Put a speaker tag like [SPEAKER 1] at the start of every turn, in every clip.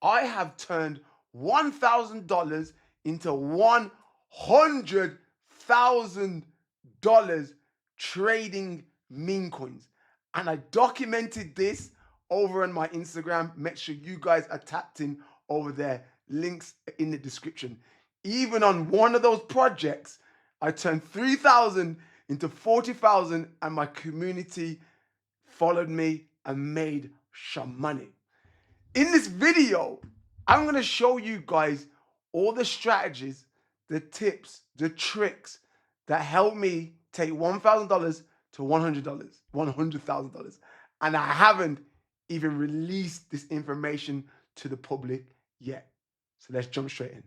[SPEAKER 1] I have turned $1,000 into $100,000 trading meme coins. And I documented this over on my Instagram. Make sure you guys are tapped in over there. Links in the description. Even on one of those projects, I turned 3,000 into 40,000 and my community followed me and made some money. In this video, I'm going to show you guys all the strategies, the tips, the tricks that help me take $1,000 to $100,000. And I haven't even released this information to the public yet. So let's jump straight in.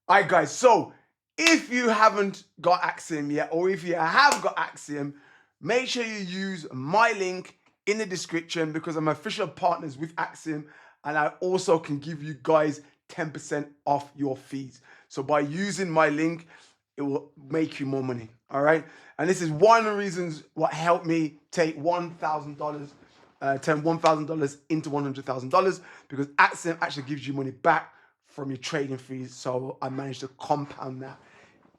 [SPEAKER 1] All right, guys. So if you haven't got Axiom yet, or if you have got Axiom, make sure you use my link in the description because I'm official partners with Axiom. And I also can give you guys 10% off your fees. So by using my link, it will make you more money. All right. And this is one of the reasons what helped me take $1,000, turn $1,000 into $100,000, because Axiom actually gives you money back from your trading fees. So I managed to compound that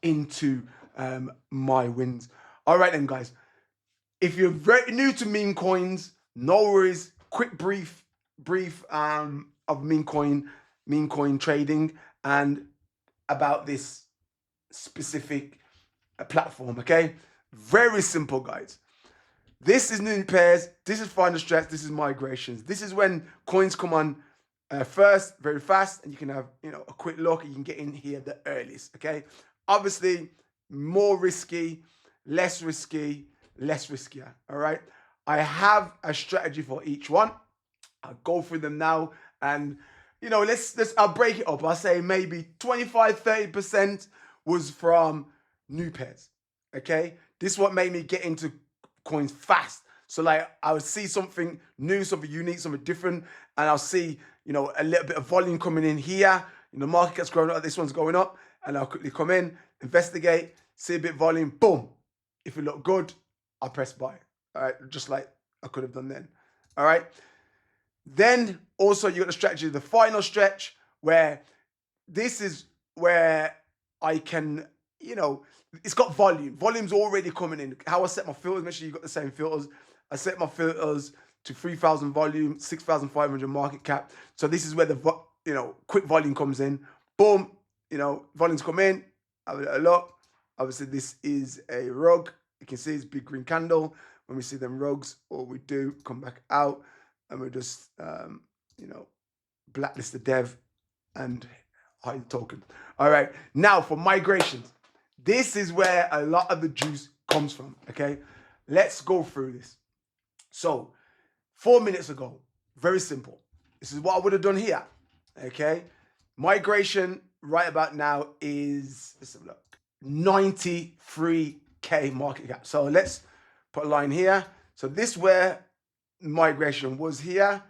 [SPEAKER 1] into my wins. All right then, guys. If you're very new to meme coins, no worries. Quick brief of meme coin trading and about this specific platform. Okay, very simple, guys. This is new pairs. This is final stretch. This is migrations. This is when coins come on first, very fast, and you can have a quick look. And you can get in here the earliest. Okay, obviously more risky, less risky, less riskier. All right, I have a strategy for each one. I'll go through them now, and I'll break it up. I'll say maybe 25-30% was from new pairs. Okay, this is what made me get into coins fast. So like I would see something new, something unique, something different, and I'll see a little bit of volume coming in here. The market gets growing up, this one's going up, and I'll quickly come in, investigate, see a bit of volume, boom. If it looked good, I'll press buy. All right, just like I could have done then. All right. Then also you got the strategy, the final stretch, where this is where I can, it's got volume. Volume's already coming in. How I set my filters, make sure you got the same filters. I set my filters to 3,000 volume, 6,500 market cap. So this is where the, quick volume comes in. Boom, volumes come in. Have a look. Obviously, this is a rug. You can see it's big green candle. When we see them rugs, all we do, come back out. And we'll just, blacklist the dev and hide the token. All right. Now for migrations. This is where a lot of the juice comes from. Okay. Let's go through this. So 4 minutes ago, very simple. This is what I would have done here. Okay. Migration right about now is, let's have a look, 93K market cap. So let's put a line here. So this where migration was here,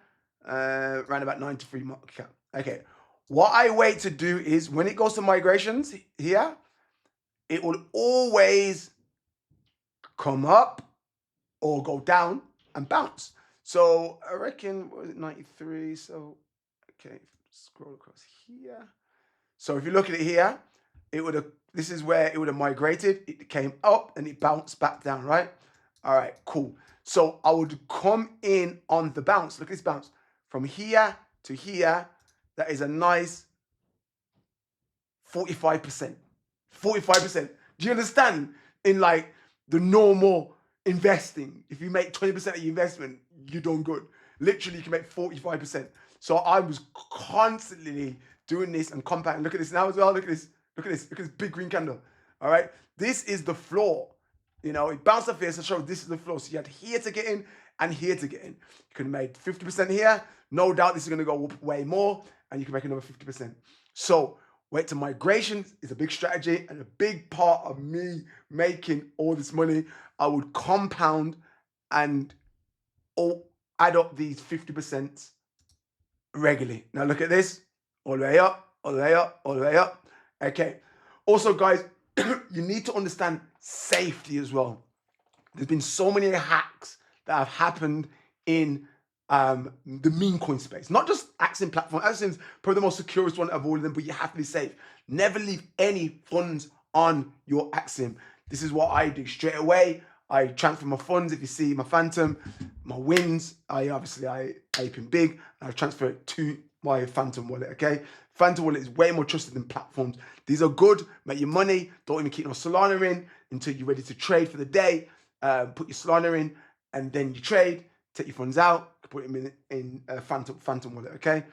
[SPEAKER 1] around about 93 market cap. Okay, what I wait to do is when it goes to migrations here, it will always come up or go down and bounce. So I reckon, what was it, 93? So, okay, scroll across here. So if you look at it here, this is where it would have migrated. It came up and it bounced back down, right? All right, cool. So I would come in on the bounce. Look at this bounce. From here to here, that is a nice 45%. 45%. Do you understand? In like the normal investing, if you make 20% of your investment, you're doing good. Literally, you can make 45%. So I was constantly doing this and compounding. Look at this now as well. Look at this. Look at this. Look at this big green candle. All right. This is the floor. It bounced off here to show this is the floor. So you had here to get in and here to get in. You could have made 50% here. No doubt this is going to go up way more and you can make another 50%. So wait to migration is a big strategy and a big part of me making all this money. I would compound and add up these 50% regularly. Now look at this. All the way up, all the way up, all the way up. Okay. Also, guys, you need to understand safety as well. There's been so many hacks that have happened in the meme coin space. Not just Axiom platform. Axiom's probably the most securest one of all of them, but you have to be safe. Never leave any funds on your Axiom. This is what I do straight away. I transfer my funds. If you see my Phantom, my wins, I ape in big, and I transfer it to my Phantom wallet, okay? Phantom wallet is way more trusted than platforms. These are good, make your money. Don't even keep no Solana in until you're ready to trade for the day. Put your Solana in, and then you trade, take your funds out, put them in Phantom wallet, okay?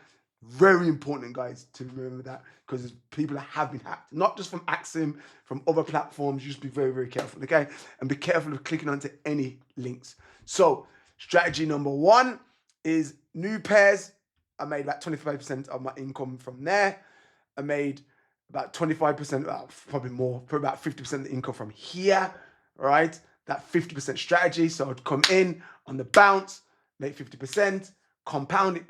[SPEAKER 1] Very important, guys, to remember that, because people that have been hacked, not just from Axiom, from other platforms. You just be very, very careful, okay? And be careful of clicking onto any links. So strategy number one is new pairs. I made about 25% of my income from there. I made about 25%, probably more, probably about 50% of the income from here, right? That 50% strategy. So I'd come in on the bounce, make 50%, compound it,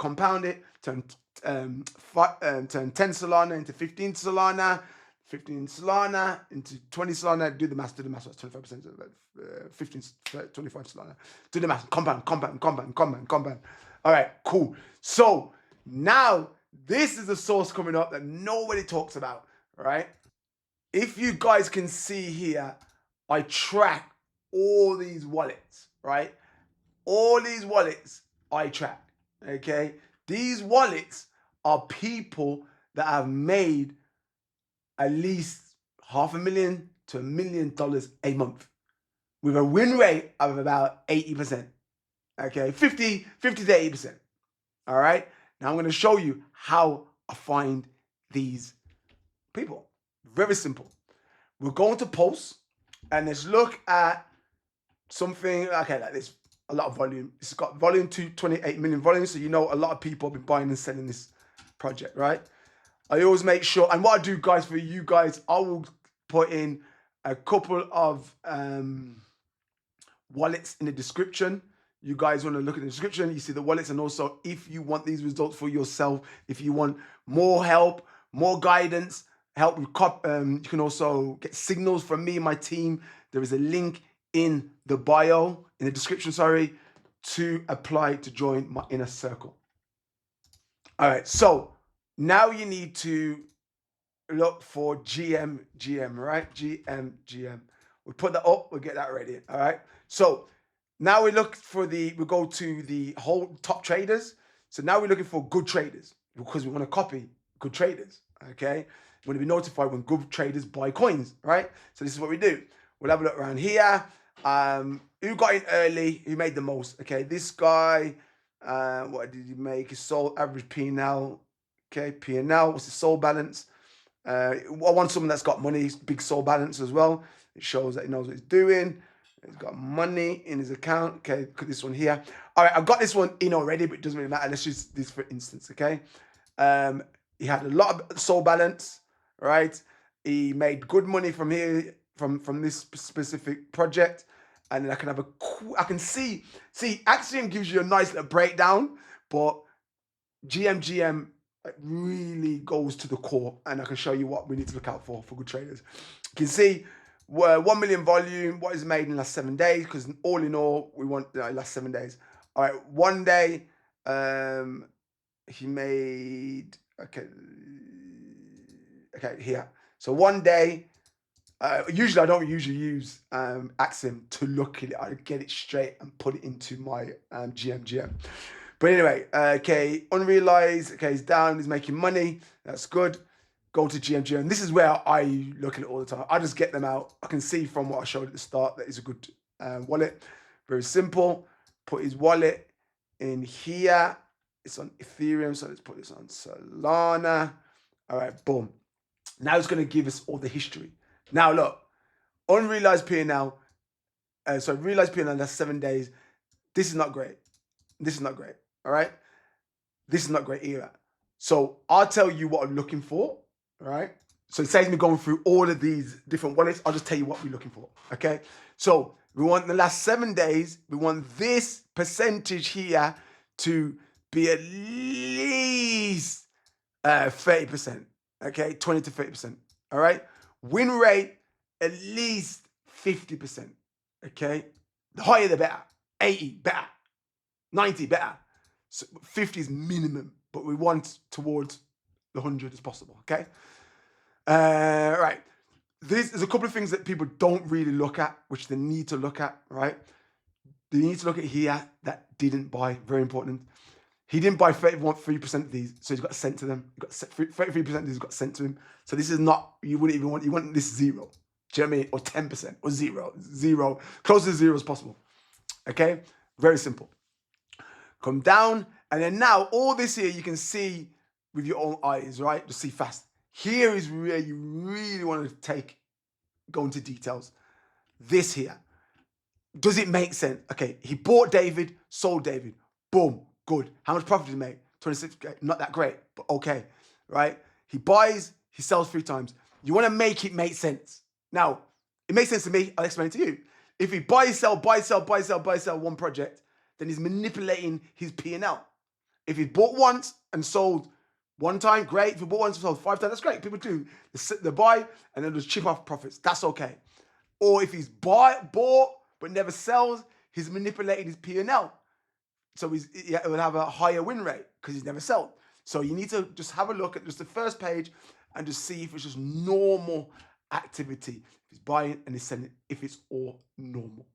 [SPEAKER 1] turn 10 Solana into 15 Solana, 15 Solana into 20 Solana. Do the math. That's 25%, 15, 25 Solana. Do the math. Compound. All right, cool. So now this is a source coming up that nobody talks about, right? If you guys can see here, I track all these wallets, right? All these wallets I track, okay? These wallets are people that have made at least $500,000 to $1 million a month with a win rate of about 80%, okay? 50 to 80%, all right? Now I'm going to show you how I find these people. Very simple. We're going to post, and let's look at something, okay, like this. A lot of volume. It's got volume 228 million volume, so you know a lot of people have been buying and selling this project, right? I always make sure, and what I do, guys, for you guys, I will put in a couple of wallets in the description. You guys want to look at the description, you see the wallets, and also if you want these results for yourself, if you want more help, more guidance, help with you can also get signals from me and my team. There is a link in the bio, in the description, sorry, to apply to join my inner circle. All right, so now you need to look for GM, right? GM. We put that up, we'll get that ready, all right? So now we look for we go to the whole top traders. So now we're looking for good traders because we want to copy good traders, okay? We want to be notified when good traders buy coins, right? So this is what we do. We'll have a look around here. Who got in early? Who made the most? Okay, this guy, what did he make? His soul average P&L. Okay, P&L. What's his soul balance? I want someone that's got money, big soul balance as well. It shows that he knows what he's doing. He's got money in his account. Okay, look at this one here. All right, I've got this one in already, but it doesn't really matter. Let's use this for instance, okay? He had a lot of soul balance, right? He made good money from here, from this specific project. And then I can have I can see, Axiom gives you a nice little breakdown, but GM really goes to the core, and I can show you what we need to look out for good traders. You can see 1 million volume, what is made in the last 7 days, because all in all, we want last 7 days. All right, one day, he made, okay, here. So one day, usually I don't usually use Axiom to look at it. I get it straight and put it into my GM. But anyway, okay, unrealized. Okay, he's down. He's making money. That's good. Go to GM. This is where I look at it all the time. I just get them out. I can see from what I showed at the start that it's a good wallet. Very simple. Put his wallet in here. It's on Ethereum, so let's put this on Solana. All right, boom. Now it's going to give us all the history. Now look, unrealized P&L. Realized P&L, that's 7 days. This is not great. All right? This is not great either. So I'll tell you what I'm looking for, all right? So it saves me going through all of these different wallets. I'll just tell you what we're looking for, okay? So we want the last 7 days, we want this percentage here to be at least 30%, okay? 20 to 30%, all right? Win rate, at least 50%, okay? The higher the better. 80, better. 90, better. So 50 is minimum, but we want towards the 100 as possible, okay? Right. There's a couple of things that people don't really look at, which they need to look at, right? They need to look at here that didn't buy, very important. He didn't buy 33% of these, so he's got sent to them. He got 33% of these got sent to him. So this is not, you wouldn't even want, you want this 0. Do you know what I mean? Or 10% or 0, close to 0 as possible. Okay? Very simple. Come down, and then now all this here you can see with your own eyes, right? Just see fast. Here is where you really want to go into details. This here. Does it make sense? Okay, he bought David, sold David. Boom, good. How much profit did he make? 26K. Not that great, but okay, right? He buys, he sells 3 times. You want to make it make sense. Now, it makes sense to me. I'll explain it to you. If he buy, sell one project, then he's manipulating his P&L. If he bought once and sold 1 time, great. If he bought once and sold 5 times, that's great. People do. They buy and then just chip off profits. That's okay. Or if he's bought but never sells, he's manipulating his P&L. So he will have a higher win rate because he's never sold. So you need to just have a look at just the first page and just see if it's just normal activity. If he's buying and he's selling, if it's all normal.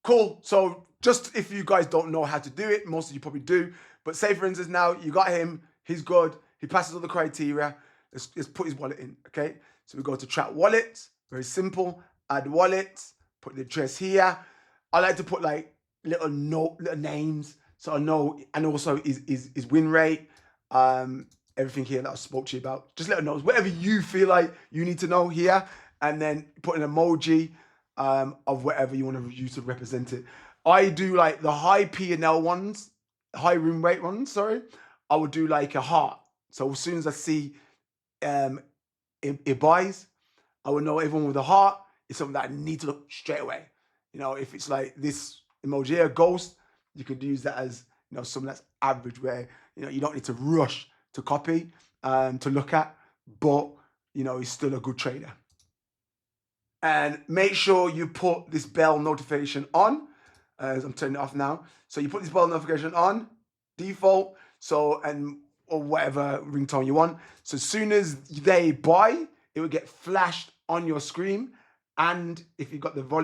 [SPEAKER 1] Cool. So just if you guys don't know how to do it, most of you probably do. But say for instance now, you got him, he's good, he passes all the criteria. Let's put his wallet in, okay? So we go to track wallets, very simple, add wallets, put the address here. I like to put like little names so I know, and also his win rate, everything here that I spoke to you about. Just little notes, whatever you feel like you need to know here, and then put an emoji of whatever you want to use to represent it. I do like the high P&L ones, high win rate ones, sorry. I would do like a heart. So as soon as I see it buys, I would know everyone with a heart is something that I need to look straight away. You know, if it's like this emoji here, ghost, you could use that as, you know, something that's average where, you know, you don't need to rush to copy to look at, but, you know, he's still a good trader. And make sure you put this bell notification on, as I'm turning it off now. So you put this bell notification on, default, so, or whatever ringtone you want. So as soon as they buy, it will get flashed on your screen. And if you've got the volume,